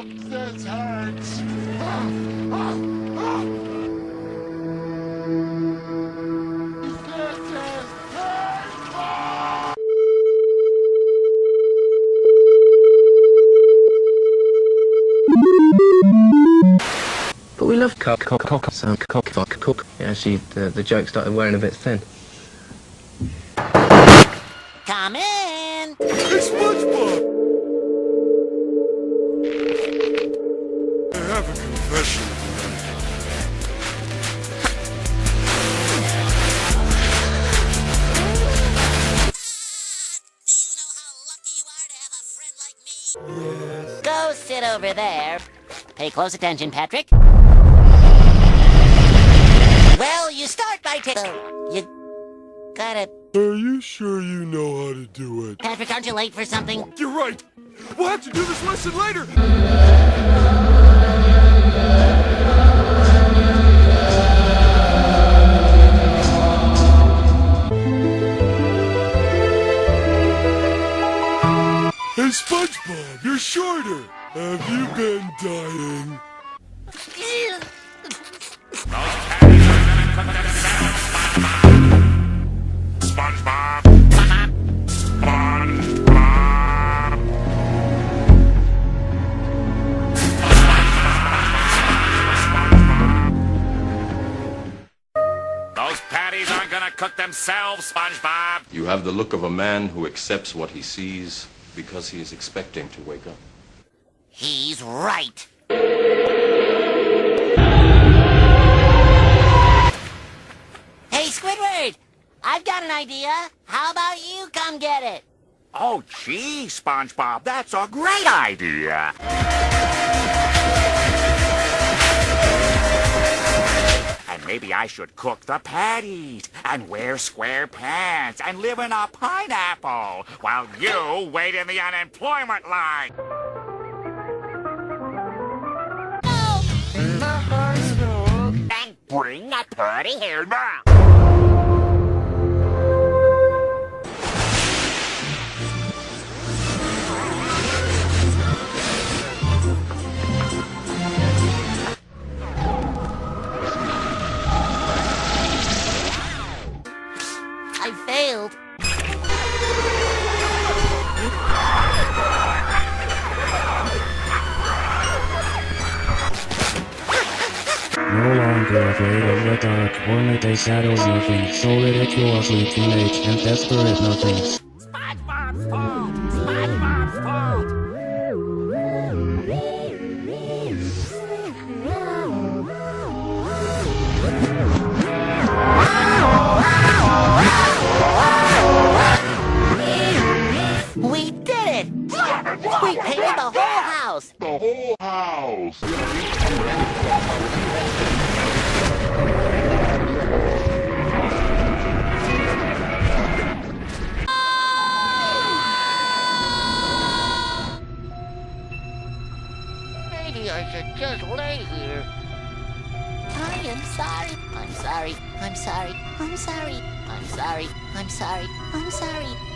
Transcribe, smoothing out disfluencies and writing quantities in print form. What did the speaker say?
This hurts. But we love cock. Yeah, the joke started wearing a bit thin. Come in! Hey, SpongeBob! I have a confession Go sit over there. Pay close attention, Patrick. Well, you start by you gotta... Are you sure you know how to do it? Patrick, aren't you late for something? You're right. We'll have to do this lesson later. Hey, SpongeBob, you're shorter. Have you been dying? SpongeBob! Those patties aren't gonna cook themselves, SpongeBob! You have the look of a man who accepts what he sees because he is expecting to wake up. He's right. Hey, Squidward! I've got an idea. How about you come get it? Oh, gee, SpongeBob, that's a great idea! And maybe I should cook the patties, and wear square pants, and live in a pineapple, while you wait in the unemployment line! And bring a purty here now! I failed. No longer afraid of the dark, ornate a shadows nothing, so ridiculously teenage and desperate nothings. SpongeBob's fault! SpongeBob's fault! We did it! We painted the whole house! The whole house! Maybe I should just lay here. I am sorry. I'm sorry. I'm sorry. I'm sorry. I'm sorry. I'm sorry. I'm sorry.